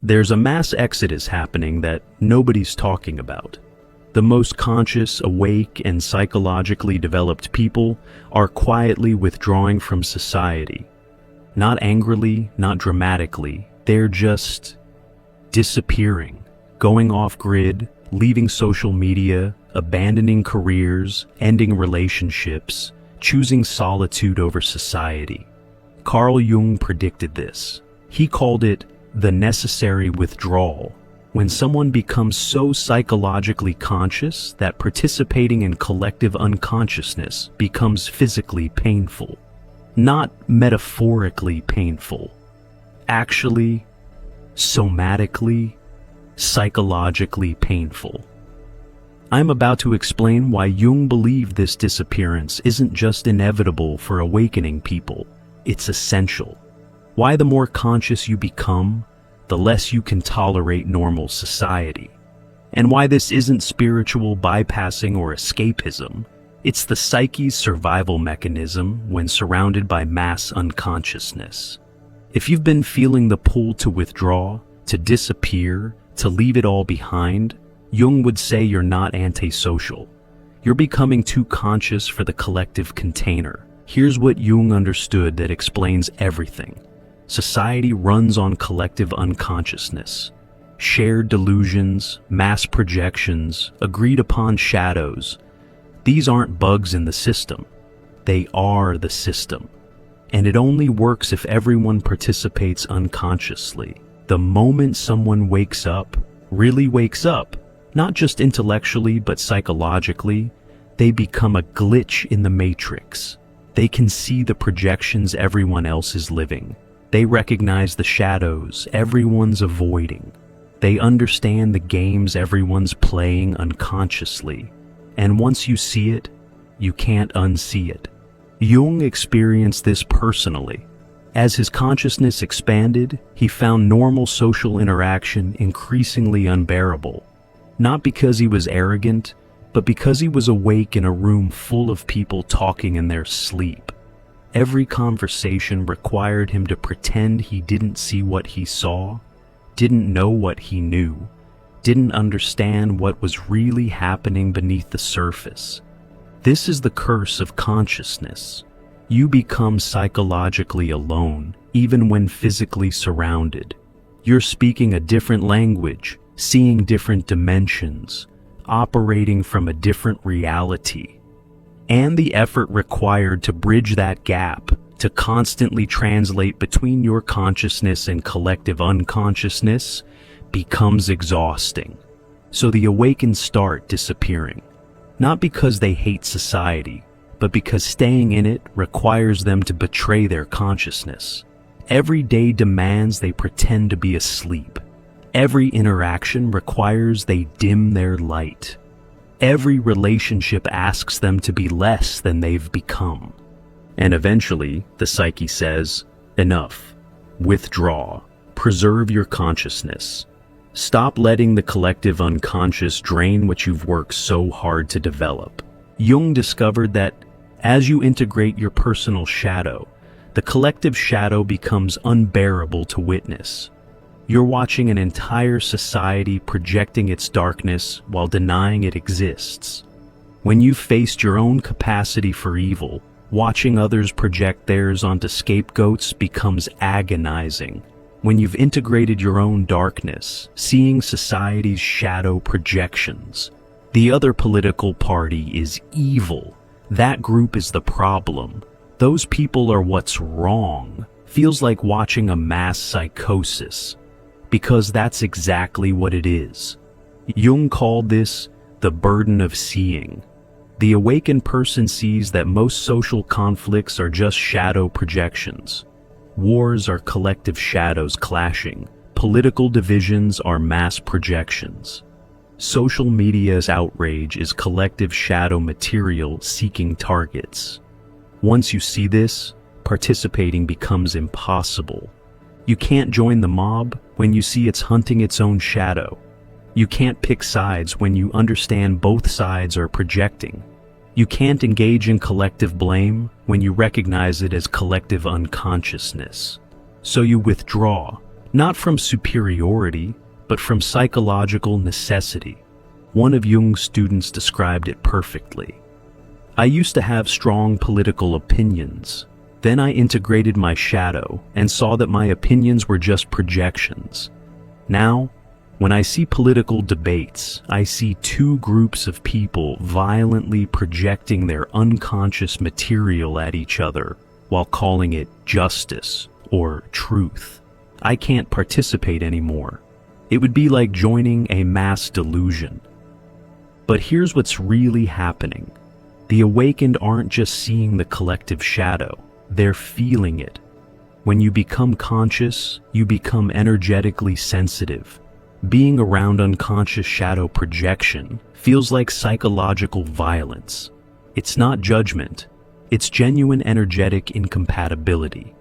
There's a mass exodus happening that nobody's talking about. The most conscious, awake, and psychologically developed people are quietly withdrawing from society. Not angrily, not dramatically, they're just disappearing, going off-grid, leaving social media, abandoning careers, ending relationships, choosing solitude over society. Carl Jung predicted this. He called it the necessary withdrawal, when someone becomes so psychologically conscious that participating in collective unconsciousness becomes physically painful. Not metaphorically painful. Actually, somatically, psychologically painful. I'm about to explain why Jung believed this disappearance isn't just inevitable for awakening people, it's essential. Why the more conscious you become, the less you can tolerate normal society. And why this isn't spiritual bypassing or escapism, it's the psyche's survival mechanism when surrounded by mass unconsciousness. If you've been feeling the pull to withdraw, to disappear, to leave it all behind, Jung would say you're not antisocial. You're becoming too conscious for the collective container. Here's what Jung understood that explains everything. Society runs on collective unconsciousness. Shared delusions, mass projections, agreed upon shadows. These aren't bugs in the system. They are the system. And it only works if everyone participates unconsciously. The moment someone wakes up, really wakes up, not just intellectually but psychologically, they become a glitch in the matrix. They can see the projections everyone else is living. They recognize the shadows everyone's avoiding. They understand the games everyone's playing unconsciously. And once you see it, you can't unsee it. Jung experienced this personally. As his consciousness expanded, he found normal social interaction increasingly unbearable. Not because he was arrogant, but because he was awake in a room full of people talking in their sleep. Every conversation required him to pretend he didn't see what he saw, didn't know what he knew, didn't understand what was really happening beneath the surface. This is the curse of consciousness. You become psychologically alone, even when physically surrounded. You're speaking a different language, seeing different dimensions, operating from a different reality. And the effort required to bridge that gap, to constantly translate between your consciousness and collective unconsciousness, becomes exhausting. So the awakened start disappearing. Not because they hate society, but because staying in it requires them to betray their consciousness. Every day demands they pretend to be asleep. Every interaction requires they dim their light. Every relationship asks them to be less than they've become. And eventually, the psyche says, enough. Withdraw. Preserve your consciousness. Stop letting the collective unconscious drain what you've worked so hard to develop. Jung discovered that as you integrate your personal shadow, the collective shadow becomes unbearable to witness. You're watching an entire society projecting its darkness while denying it exists. When you've faced your own capacity for evil, watching others project theirs onto scapegoats becomes agonizing. When you've integrated your own darkness, seeing society's shadow projections, the other political party is evil. That group is the problem. Those people are what's wrong. Feels like watching a mass psychosis. Because that's exactly what it is. Jung called this the burden of seeing. The awakened person sees that most social conflicts are just shadow projections. Wars are collective shadows clashing. Political divisions are mass projections. Social media's outrage is collective shadow material seeking targets. Once you see this, participating becomes impossible. You can't join the mob when you see it's hunting its own shadow. You can't pick sides when you understand both sides are projecting. You can't engage in collective blame when you recognize it as collective unconsciousness. So you withdraw, Not from superiority, but from psychological necessity. One of Jung's students described it perfectly. I used to have strong political opinions. Then I integrated my shadow and saw that my opinions were just projections. Now, when I see political debates, I see two groups of people violently projecting their unconscious material at each other while calling it justice or truth. I can't participate anymore. It would be like joining a mass delusion. But here's what's really happening. The awakened aren't just seeing the collective shadow, they're feeling it. When you become conscious, you become energetically sensitive. Being around unconscious shadow projection feels like psychological violence. It's not judgment, it's genuine energetic incompatibility.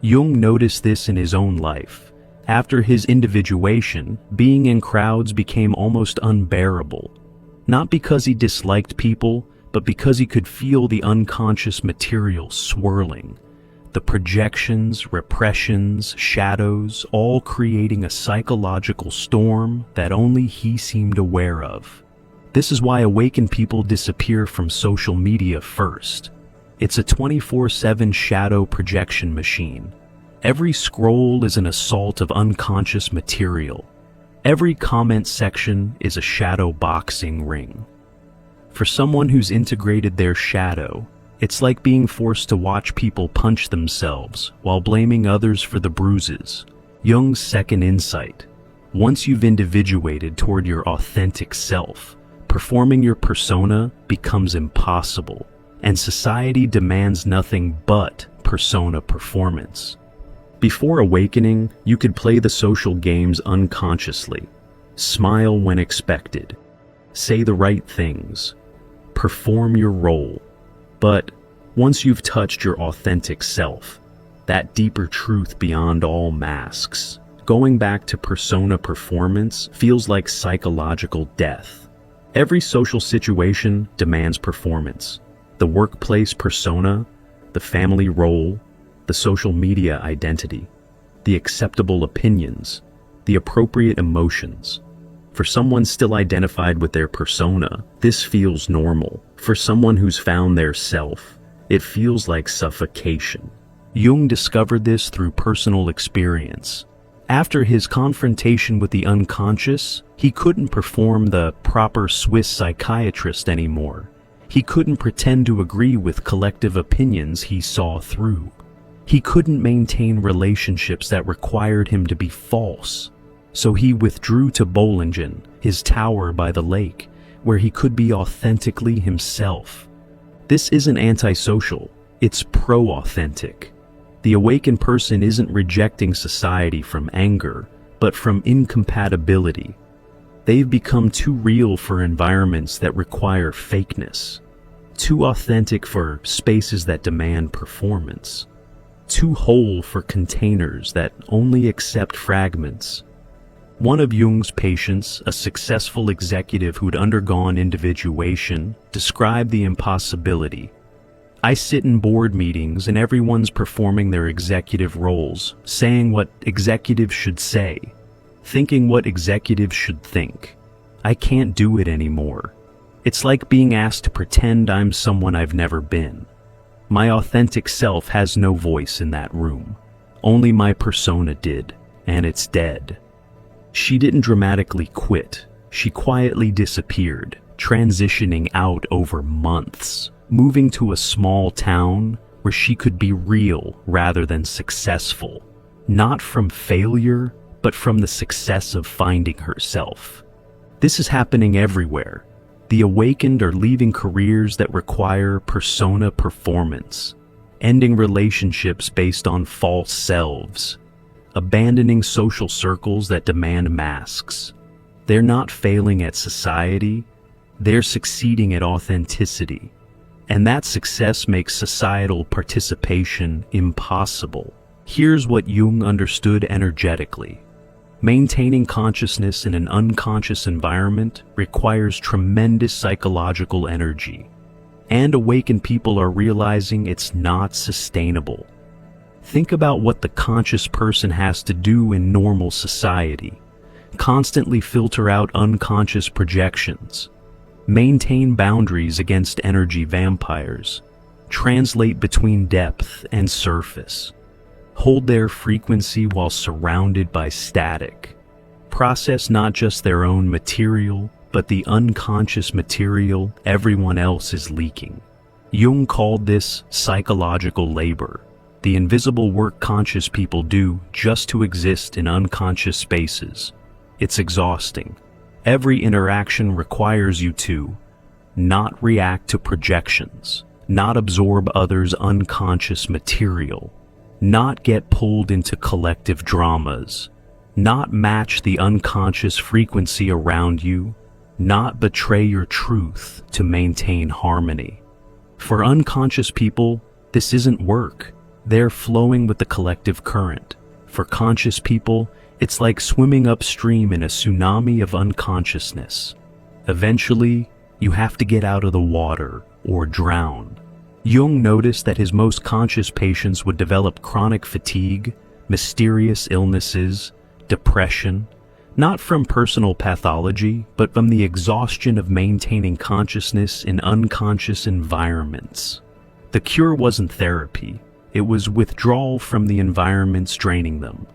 Jung noticed this in his own life. After his individuation, being in crowds became almost unbearable. Not because he disliked people, but because he could feel the unconscious material swirling. The projections, repressions, shadows, all creating a psychological storm that only he seemed aware of. This is why awakened people disappear from social media first. It's a 24/7 shadow projection machine. Every scroll is an assault of unconscious material. Every comment section is a shadow boxing ring. For someone who's integrated their shadow, it's like being forced to watch people punch themselves while blaming others for the bruises. Jung's second insight: once you've individuated toward your authentic self, performing your persona becomes impossible, and society demands nothing but persona performance. Before awakening, you could play the social games unconsciously, smile when expected, say the right things, perform your role. But once you've touched your authentic self, that deeper truth beyond all masks, going back to persona performance feels like psychological death. Every social situation demands performance. The workplace persona, the family role, the social media identity, the acceptable opinions, the appropriate emotions. For someone still identified with their persona, this feels normal. For someone who's found their self, it feels like suffocation. Jung discovered this through personal experience. After his confrontation with the unconscious, he couldn't perform the proper Swiss psychiatrist anymore. He couldn't pretend to agree with collective opinions he saw through. He couldn't maintain relationships that required him to be false. So he withdrew to Bollingen, his tower by the lake, where he could be authentically himself. This isn't antisocial, it's pro-authentic. The awakened person isn't rejecting society from anger, but from incompatibility. They've become too real for environments that require fakeness, too authentic for spaces that demand performance, too whole for containers that only accept fragments. One of Jung's patients, a successful executive who'd undergone individuation, described the impossibility. I sit in board meetings and everyone's performing their executive roles, saying what executives should say, thinking what executives should think. I can't do it anymore. It's like being asked to pretend I'm someone I've never been. My authentic self has no voice in that room. Only my persona did, and it's dead. She didn't dramatically quit. She quietly disappeared, transitioning out over months, moving to a small town where she could be real rather than successful. Not from failure, but from the success of finding herself. This is happening everywhere. The awakened are leaving careers that require persona performance, ending relationships based on false selves, abandoning social circles that demand masks. They're not failing at society, they're succeeding at authenticity. And that success makes societal participation impossible. Here's what Jung understood energetically. Maintaining consciousness in an unconscious environment requires tremendous psychological energy. And awakened people are realizing it's not sustainable. Think about what the conscious person has to do in normal society. Constantly filter out unconscious projections. Maintain boundaries against energy vampires. Translate between depth and surface. Hold their frequency while surrounded by static. Process not just their own material, but the unconscious material everyone else is leaking. Jung called this psychological labor, the invisible work conscious people do just to exist in unconscious spaces. It's exhausting. Every interaction requires you to not react to projections, not absorb others' unconscious material, not get pulled into collective dramas, not match the unconscious frequency around you, not betray your truth to maintain harmony. For unconscious people, this isn't work. They're flowing with the collective current. For conscious people, it's like swimming upstream in a tsunami of unconsciousness. Eventually, you have to get out of the water or drown. Jung noticed that his most conscious patients would develop chronic fatigue, mysterious illnesses, depression, not from personal pathology, but from the exhaustion of maintaining consciousness in unconscious environments. The cure wasn't therapy. It was withdrawal from the environments draining them.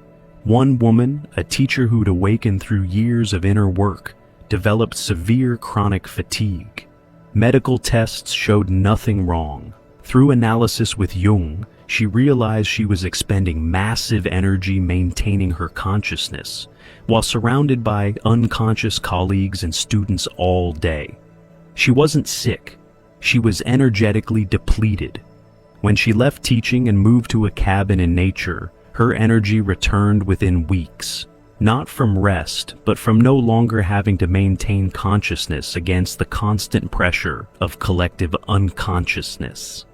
One woman, a teacher who'd awakened through years of inner work, developed severe chronic fatigue. Medical tests showed nothing wrong. Through analysis with Jung, she realized she was expending massive energy maintaining her consciousness, while surrounded by unconscious colleagues and students all day. She wasn't sick. She was energetically depleted. When she left teaching and moved to a cabin in nature, her energy returned within weeks, not from rest, but from no longer having to maintain consciousness against the constant pressure of collective unconsciousness.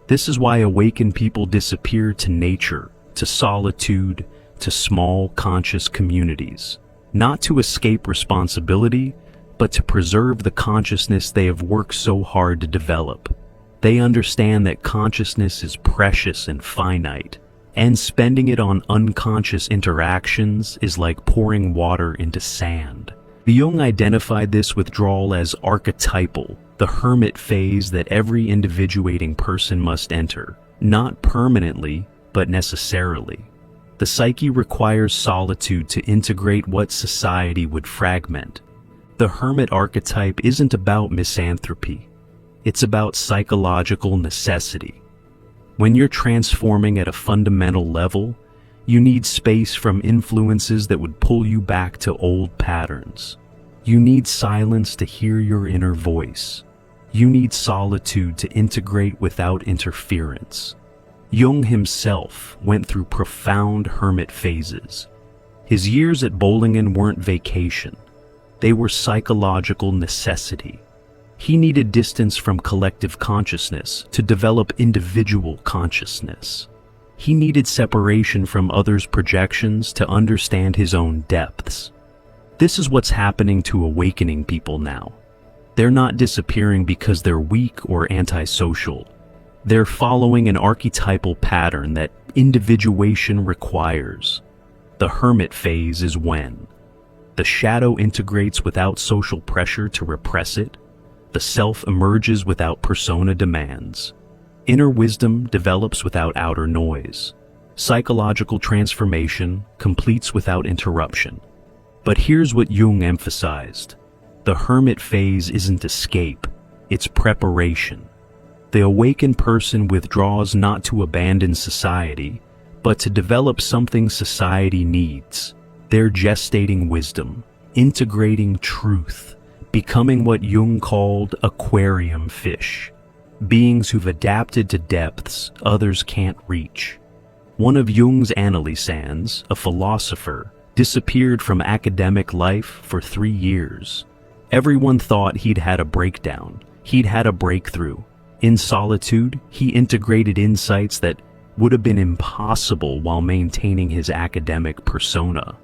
This is why awakened people disappear to nature, to solitude, to small conscious communities, not to escape responsibility, but to preserve the consciousness they have worked so hard to develop. They understand that consciousness is precious and finite, and spending it on unconscious interactions is like pouring water into sand. Jung identified this withdrawal as archetypal, the hermit phase that every individuating person must enter, not permanently, but necessarily. The psyche requires solitude to integrate what society would fragment. The hermit archetype isn't about misanthropy. It's about psychological necessity. When you're transforming at a fundamental level, you need space from influences that would pull you back to old patterns. You need silence to hear your inner voice. You need solitude to integrate without interference. Jung himself went through profound hermit phases. His years at Bollingen weren't vacation. They were psychological necessity. He needed distance from collective consciousness to develop individual consciousness. He needed separation from others' projections to understand his own depths. This is what's happening to awakening people now. They're not disappearing because they're weak or antisocial. They're following an archetypal pattern that individuation requires. The hermit phase is when the shadow integrates without social pressure to repress it. The self emerges without persona demands. Inner wisdom develops without outer noise. Psychological transformation completes without interruption. But here's what Jung emphasized. The hermit phase isn't escape, it's preparation. The awakened person withdraws not to abandon society, but to develop something society needs. They're gestating wisdom, integrating truth, becoming what Jung called aquarium fish, beings who've adapted to depths others can't reach. One of Jung's analysans, a philosopher, disappeared from academic life for 3 years. Everyone thought he'd had a breakdown, he'd had a breakthrough. In solitude, he integrated insights that would have been impossible while maintaining his academic persona.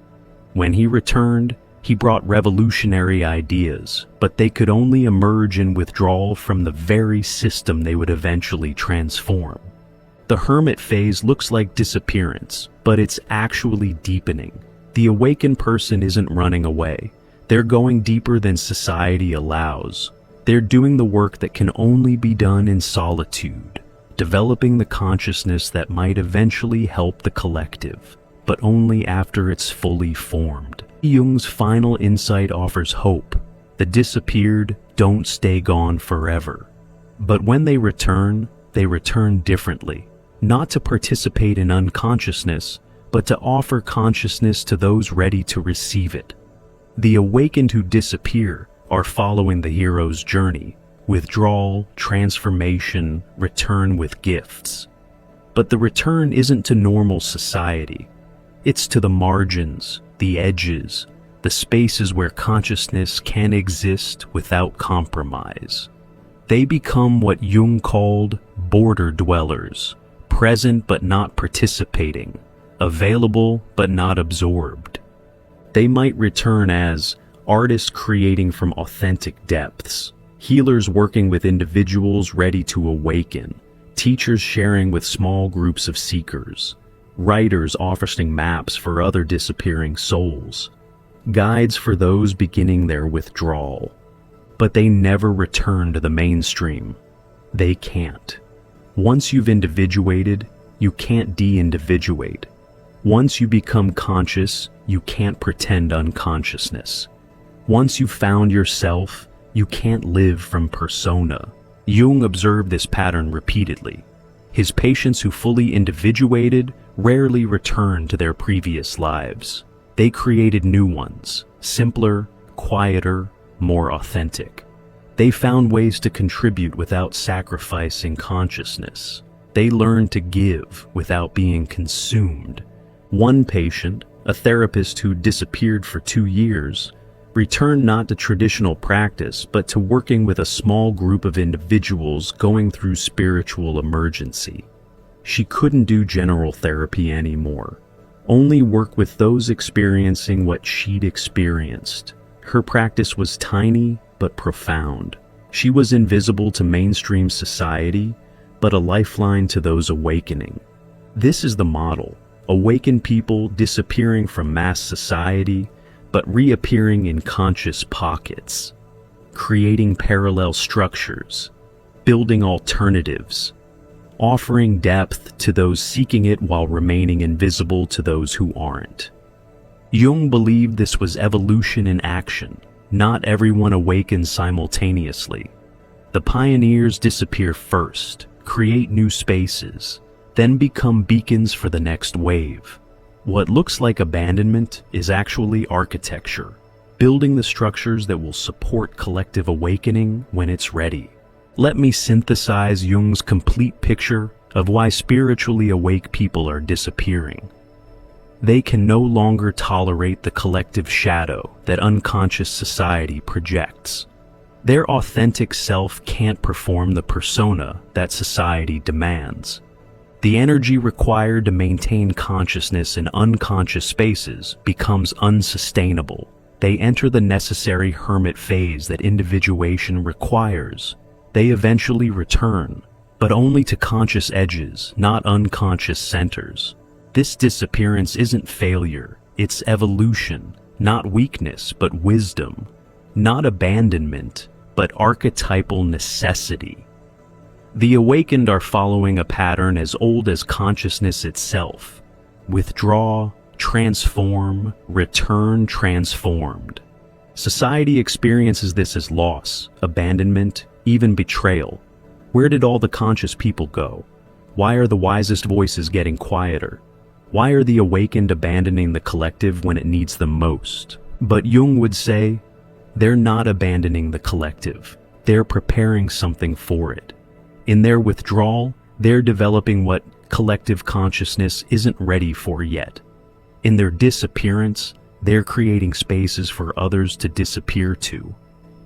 When he returned, he brought revolutionary ideas, but they could only emerge in withdrawal from the very system they would eventually transform. The hermit phase looks like disappearance, but it's actually deepening. The awakened person isn't running away. They're going deeper than society allows. They're doing the work that can only be done in solitude, developing the consciousness that might eventually help the collective, but only after it's fully formed. Jung's final insight offers hope. The disappeared don't stay gone forever. But when they return differently. Not to participate in unconsciousness, but to offer consciousness to those ready to receive it. The awakened who disappear are following the hero's journey: withdrawal, transformation, return with gifts. But the return isn't to normal society. It's to the margins, the edges, the spaces where consciousness can exist without compromise. They become what Jung called border dwellers, present but not participating, available but not absorbed. They might return as artists creating from authentic depths, healers working with individuals ready to awaken, teachers sharing with small groups of seekers, writers offering maps for other disappearing souls, guides for those beginning their withdrawal. But they never return to the mainstream. They can't. Once you've individuated, you can't de-individuate. Once you become conscious, you can't pretend unconsciousness. Once you've found yourself, you can't live from persona. Jung observed this pattern repeatedly. His patients who fully individuated rarely returned to their previous lives. They created new ones, simpler, quieter, more authentic. They found ways to contribute without sacrificing consciousness. They learned to give without being consumed. One patient, a therapist who disappeared for 2 years, returned not to traditional practice but to working with a small group of individuals going through spiritual emergency. She couldn't do general therapy anymore, only work with those experiencing what she'd experienced. Her practice was tiny but profound. She was invisible to mainstream society, but a lifeline to those awakening. This is the model: awakened people disappearing from mass society, but reappearing in conscious pockets, creating parallel structures, building alternatives, offering depth to those seeking it while remaining invisible to those who aren't. Jung believed this was evolution in action. Not everyone awakens simultaneously. The pioneers disappear first, create new spaces, then become beacons for the next wave. What looks like abandonment is actually architecture, building the structures that will support collective awakening when it's ready. Let me synthesize Jung's complete picture of why spiritually awake people are disappearing. They can no longer tolerate the collective shadow that unconscious society projects. Their authentic self can't perform the persona that society demands. The energy required to maintain consciousness in unconscious spaces becomes unsustainable. They enter the necessary hermit phase that individuation requires. They eventually return, but only to conscious edges, not unconscious centers. This disappearance isn't failure, it's evolution, not weakness but wisdom, not abandonment but archetypal necessity. The awakened are following a pattern as old as consciousness itself: withdraw, transform, return transformed. Society experiences this as loss, abandonment, even betrayal. Where did all the conscious people go? Why are the wisest voices getting quieter? Why are the awakened abandoning the collective when it needs them most? But Jung would say, they're not abandoning the collective. They're preparing something for it. In their withdrawal, they're developing what collective consciousness isn't ready for yet. In their disappearance, they're creating spaces for others to disappear to.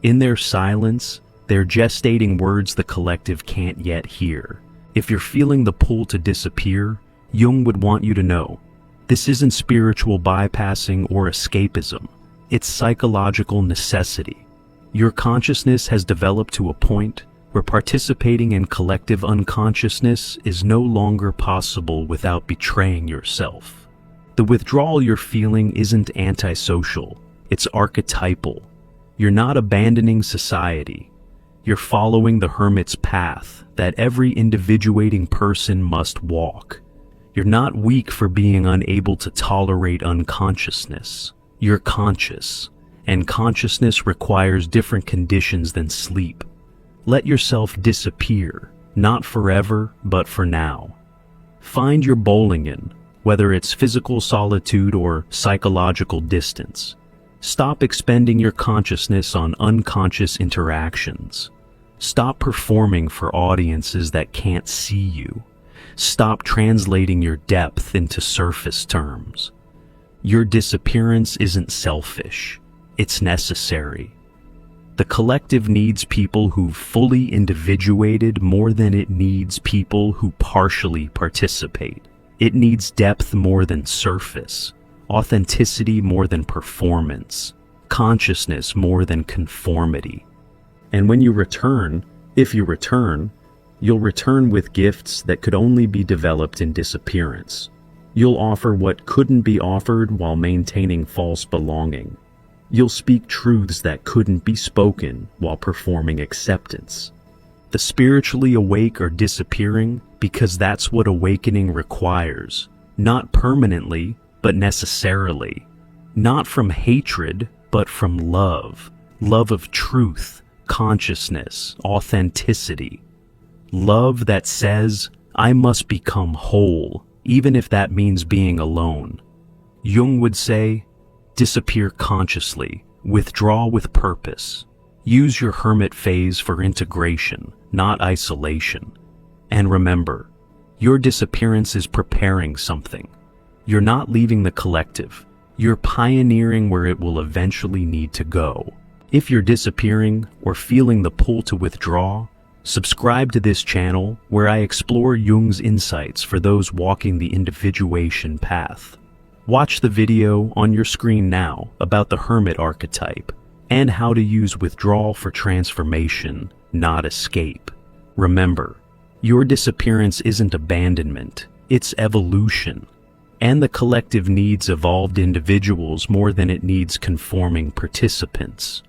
In their silence, they're gestating words the collective can't yet hear. If you're feeling the pull to disappear, Jung would want you to know, this isn't spiritual bypassing or escapism. It's psychological necessity. Your consciousness has developed to a point where participating in collective unconsciousness is no longer possible without betraying yourself. The withdrawal you're feeling isn't antisocial, it's archetypal. You're not abandoning society. You're following the hermit's path that every individuating person must walk. You're not weak for being unable to tolerate unconsciousness. You're conscious, and consciousness requires different conditions than sleep. Let yourself disappear, not forever, but for now. Find your bowling in, whether it's physical solitude or psychological distance. Stop expending your consciousness on unconscious interactions. Stop performing for audiences that can't see you. Stop translating your depth into surface terms. Your disappearance isn't selfish. It's necessary. The collective needs people who've fully individuated more than it needs people who partially participate. It needs depth more than surface, authenticity more than performance, consciousness more than conformity. And when you return, if you return, you'll return with gifts that could only be developed in disappearance. You'll offer what couldn't be offered while maintaining false belonging. You'll speak truths that couldn't be spoken while performing acceptance. The spiritually awake are disappearing because that's what awakening requires, not permanently, but necessarily. Not from hatred, but from love. Love of truth, consciousness, authenticity. Love that says, I must become whole, even if that means being alone. Jung would say, disappear consciously, withdraw with purpose. Use your hermit phase for integration, not isolation. And remember, your disappearance is preparing something. You're not leaving the collective. You're pioneering where it will eventually need to go. If you're disappearing or feeling the pull to withdraw, subscribe to this channel where I explore Jung's insights for those walking the individuation path. Watch the video on your screen now about the hermit archetype and how to use withdrawal for transformation, not escape. Remember, your disappearance isn't abandonment, it's evolution. And the collective needs evolved individuals more than it needs conforming participants.